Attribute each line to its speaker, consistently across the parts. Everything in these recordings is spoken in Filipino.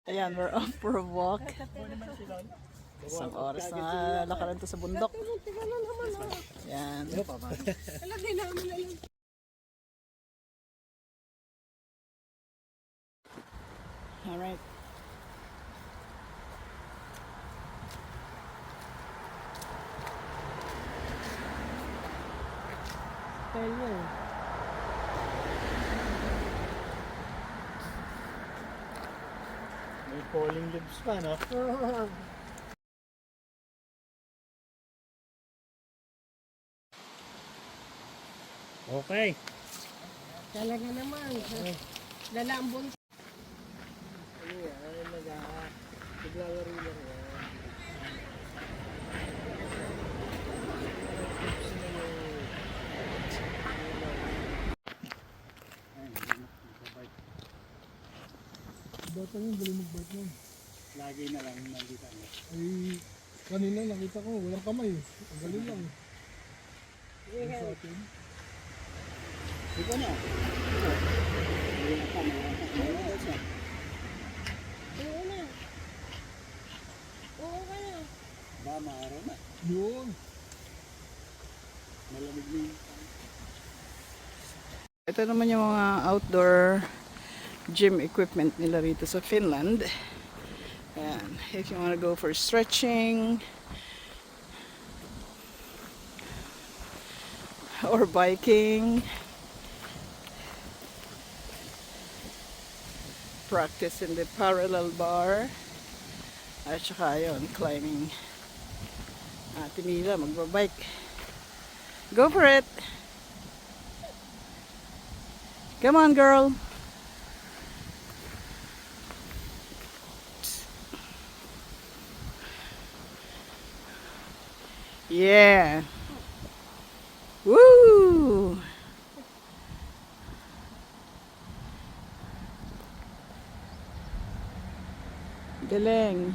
Speaker 1: Ayan, we're off for a walk. Isang oras na lakaran to sa bundok. Ayan. Alright.
Speaker 2: May falling leaves pa, no? Okay.
Speaker 3: Talaga naman. Dala ang bunso.
Speaker 2: Ano yan? Naglalaro lang yan.
Speaker 4: Bata nga, galing mag-bike nun.
Speaker 2: Lagi na lang nandito.
Speaker 4: Ay, kanina nakita ko, walang kamay. Ang galing lang. Yung sa atin.
Speaker 2: Ikaw na.
Speaker 3: Oo na. Oo ka na.
Speaker 2: Ba, maaraw na.
Speaker 4: Yun.
Speaker 2: Malamig na yung
Speaker 1: Ito naman yung mga outdoor gym equipment nila rito sa Finland. Ayan. If you want to go for stretching or biking, practice in the parallel bar, at saka yun, climbing. Ate Mila, magbabike. Go for it! Come on, girl! Yeah! Woo! Galing.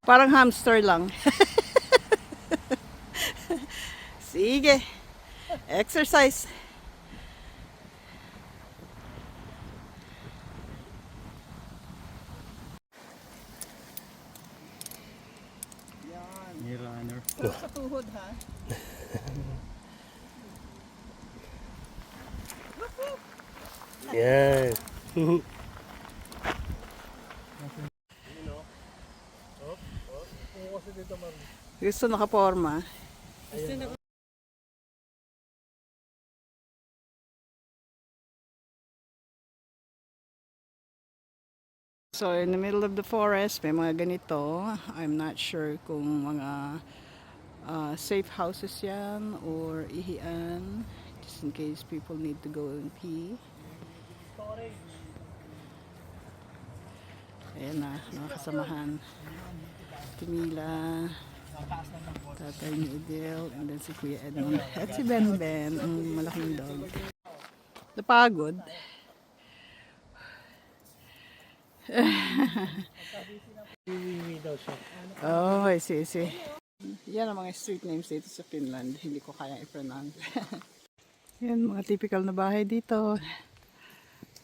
Speaker 1: Parang hamster lang. Sige. Exercise. Yan.
Speaker 2: may runner.
Speaker 1: Sa tuhod, ha?
Speaker 4: Yan. Kasi dito man.
Speaker 1: Gusto nakaporma. So in the middle of the forest, may mga ganito. I'm not sure kung mga safe houses yan or ihian. Just in case people need to go and pee. Ayan na, mga kasamahan. Timila, tatay ni Edel, and then si Kuya Edmond. At si Ben Ben, ang malaking dog. Napagod.
Speaker 2: Wiwi daw siya.
Speaker 1: Oh, I see, I see. Yan ang mga street names dito sa Finland. Hindi ko kaya i-pronounce. Yan, mga typical na bahay dito.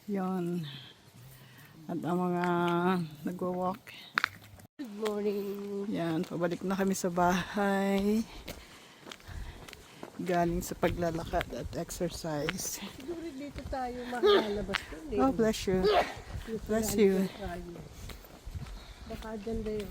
Speaker 1: Yon. At ang mga nagwa-walk.
Speaker 3: Good morning.
Speaker 1: Yan, pabalik na kami sa bahay. Galing sa paglalakad at exercise.
Speaker 3: Siguro dito tayo makalabas doon eh.
Speaker 1: Oh, bless you. Bless you.
Speaker 3: Baka ganda yun.